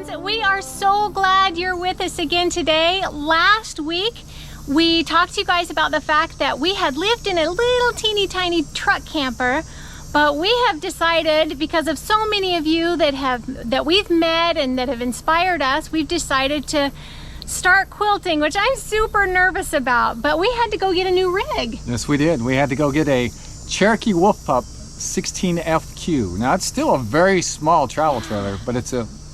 friends, we are so glad you're with us again today. Last week, we talked to you guys about the fact that we had lived in a little teeny tiny truck camper, but we have decided, because of so many of you that we've met and that have inspired us, we've decided to start quilting, which I'm super nervous about, but we had to go get a new rig. Yes, we did. We had to go get a Cherokee Wolf Pup 16FQ. Now, it's still a very small travel trailer, but it's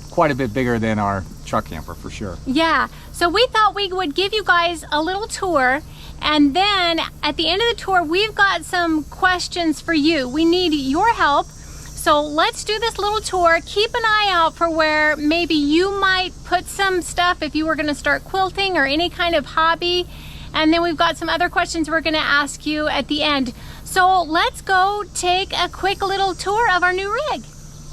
quite a bit bigger than our truck camper for sure. Yeah, so we thought we would give you guys a little tour, and then at the end of the tour, we've got some questions for you. We need your help. So let's do this little tour. Keep an eye out for where maybe you might put some stuff if you were gonna start quilting or any kind of hobby. And then we've got some other questions we're gonna ask you at the end. So let's go take a quick little tour of our new rig.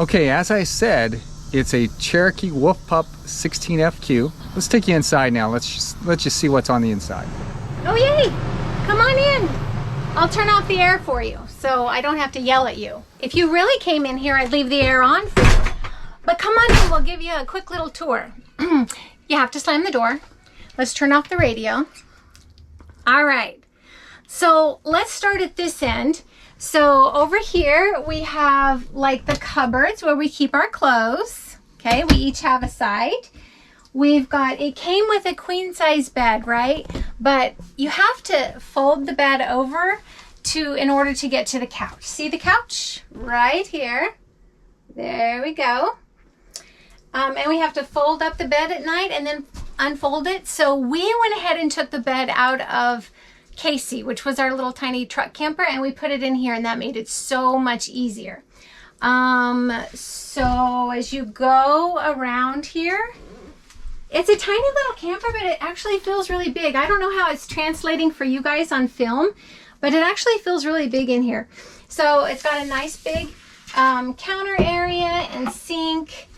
Okay, as I said, it's a Cherokee Wolf Pup 16FQ. Let's take you inside now. Let's just see what's on the inside. Oh yay, come on in. I'll turn off the air for you so I don't have to yell at you. If you really came in here, I'd leave the air on for you. But come on in, we'll give you a quick little tour. You have to slam the door. Let's turn off the radio. All right, so let's start at this end. So over here, we have like the cupboards where we keep our clothes. Okay, we each have a side. We've got, it came with a queen size bed, right? But you have to fold the bed over in order to get to the couch. See the couch right here? There we go. And we have to fold up the bed at night and then unfold it. So we went ahead and took the bed out of Kacey, which was our little tiny truck camper, and we put it in here, and that made it so much easier. So as you go around here, it's a tiny little camper, but it actually feels really big. I don't know how it's translating for you guys on film, but it actually feels really big in here. So it's got a nice big counter area and sink.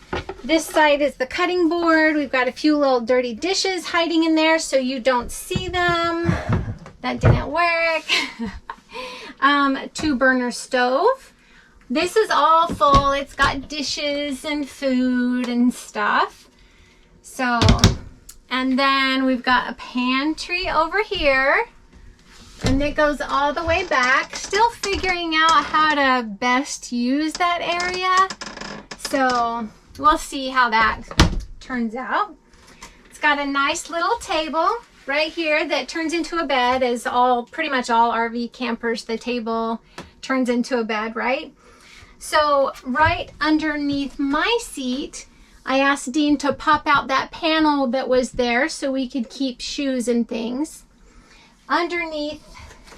This side is the cutting board. We've got a few little dirty dishes hiding in there so you don't see them. That didn't work. 2-burner stove. This is all full. It's got dishes and food and stuff. So, and then we've got a pantry over here, and it goes all the way back. Still figuring out how to best use that area. So we'll see how that turns out. It's got a nice little table right here that turns into a bed, as pretty much all RV campers, the table turns into a bed, right? So right underneath my seat, I asked Dean to pop out that panel that was there so we could keep shoes and things. Underneath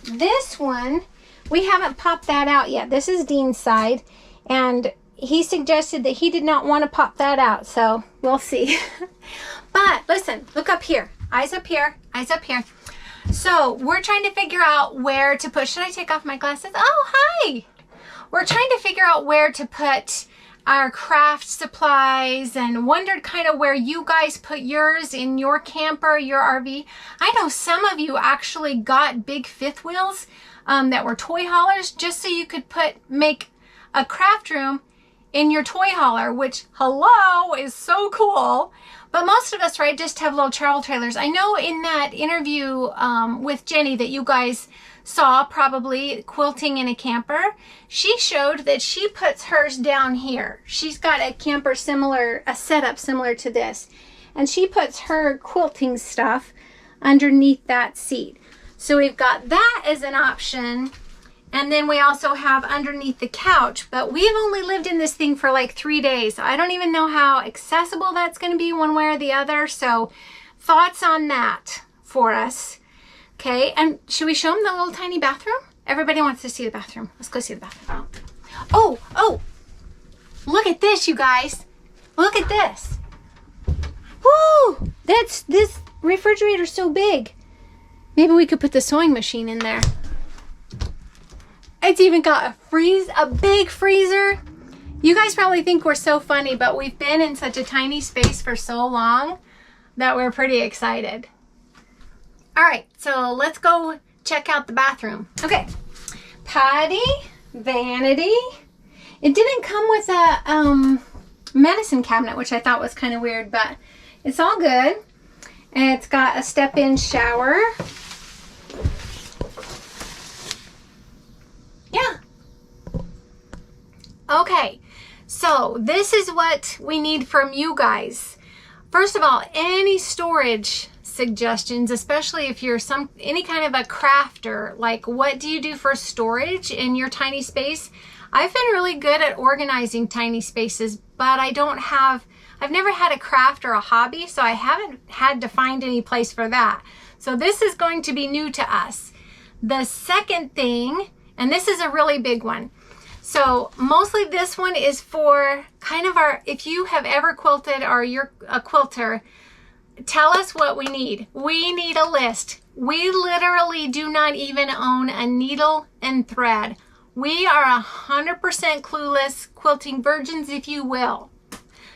this one, we haven't popped that out yet. This is Dean's side, and he suggested that he did not want to pop that out, so we'll see. But listen, look up here. Eyes up here, eyes up here. So we're trying to figure out where to put, should I take off my glasses? Oh, hi. We're trying to figure out where to put our craft supplies, and wondered kind of where you guys put yours in your camper, your RV. I know some of you actually got big fifth wheels that were toy haulers just so you could make a craft room in your toy hauler, which, hello, is so cool. But most of us, right, just have little travel trailers. I know in that interview with Jenny that you guys saw, probably quilting in a camper, she showed that she puts hers down here. She's got a camper a setup similar to this, and she puts her quilting stuff underneath that seat. So we've got that as an option, and then we also have underneath the couch, but we've only lived in this thing for like 3 days. So I don't even know how accessible that's going to be one way or the other. So thoughts on that for us. Okay, and should we show them the little tiny bathroom? Everybody wants to see the bathroom. Let's go see the bathroom. Oh, look at this, you guys. Look at this. Woo, this refrigerator's so big. Maybe we could put the sewing machine in there. It's even got a big freezer. You guys probably think we're so funny, but we've been in such a tiny space for so long that we're pretty excited. All right, so let's go check out the bathroom. Okay, potty, vanity. It didn't come with medicine cabinet, which I thought was kind of weird, but it's all good. And it's got a step-in shower. Yeah. Okay, so this is what we need from you guys. First of all, any storage suggestions, especially if you're any kind of a crafter, like what do you do for storage in your tiny space? I've been really good at organizing tiny spaces, but I've never had a craft or a hobby, so I haven't had to find any place for that. So this is going to be new to us. The second thing, and this is a really big one. So mostly this one is for kind of if you have ever quilted or you're a quilter, tell us what we need. We need a list. We literally do not even own a needle and thread. We are 100% clueless quilting virgins, if you will.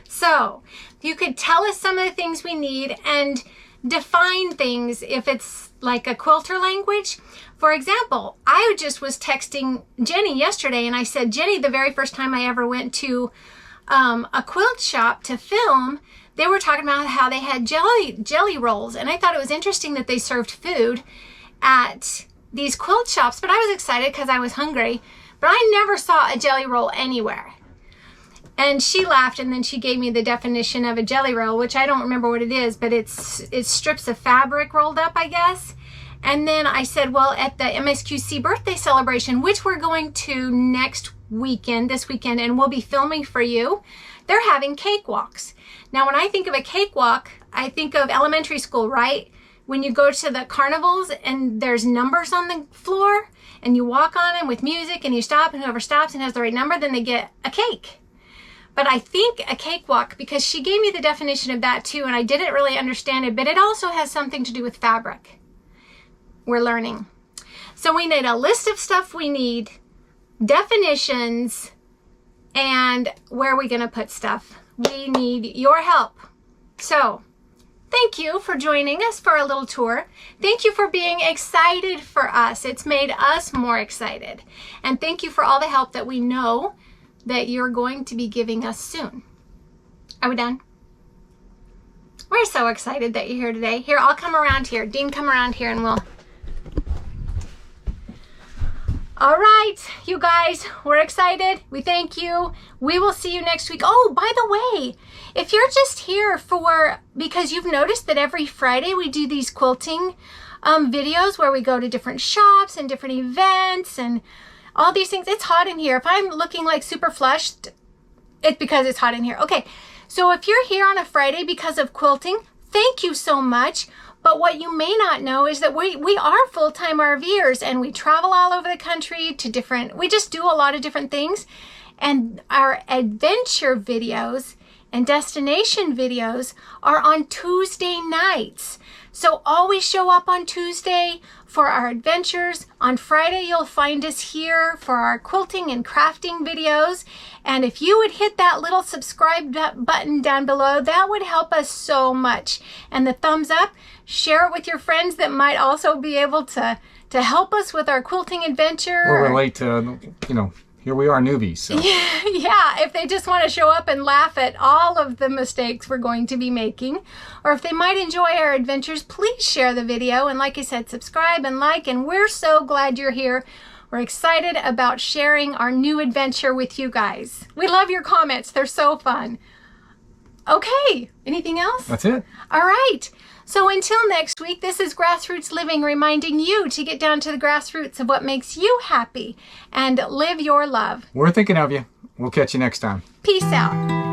So if you could tell us some of the things we need and define things if it's like a quilter language. For example, I just was texting Jenny yesterday and I said, Jenny, the very first time I ever went to a quilt shop to film, they were talking about how they had jelly rolls. And I thought it was interesting that they served food at these quilt shops, but I was excited because I was hungry, but I never saw a jelly roll anywhere. And she laughed, and then she gave me the definition of a jelly roll, which I don't remember what it is, but it's strips of fabric rolled up, I guess. And then I said, well, at the MSQC birthday celebration, which we're going to this weekend, and we'll be filming for you, they're having cakewalks. Now, when I think of a cakewalk, I think of elementary school, right? When you go to the carnivals and there's numbers on the floor, and you walk on them with music, and you stop, and whoever stops and has the right number, then they get a cake. But I think a cakewalk, because she gave me the definition of that too, and I didn't really understand it, but it also has something to do with fabric. We're learning. So we need a list of stuff we need, definitions, and where are we going to put stuff. We need your help. So thank you for joining us for a little tour. Thank you for being excited for us. It's made us more excited. And thank you for all the help that we know that you're going to be giving us soon. Are we done? We're so excited that you're here today. Here, I'll come around here. Dean, come around here and we'll... All right, you guys, we're excited. We thank you. We will see you next week. Oh, by the way, if you're just here because you've noticed that every Friday we do these quilting videos where we go to different shops and different events and all these things. It's hot in here. If I'm looking like super flushed, it's because it's hot in here. Okay, so if you're here on a Friday because of quilting, thank you so much. But what you may not know is that we are full-time RVers, and we travel all over the country we just do a lot of different things. And our adventure videos and destination videos are on Tuesday nights. So always show up on Tuesday for our adventures. On Friday, you'll find us here for our quilting and crafting videos. And if you would hit that little subscribe button down below, that would help us so much. And the thumbs up, share it with your friends that might also be able to help us with our quilting adventure. Or relate to, here we are newbies. So. Yeah, if they just want to show up and laugh at all of the mistakes we're going to be making, or if they might enjoy our adventures, please share the video. And like I said, subscribe and like, and we're so glad you're here. We're excited about sharing our new adventure with you guys. We love your comments. They're so fun. Okay, anything else? That's it. All right. So until next week, this is Grassroots Living reminding you to get down to the grassroots of what makes you happy and live your love. We're thinking of you. We'll catch you next time. Peace out.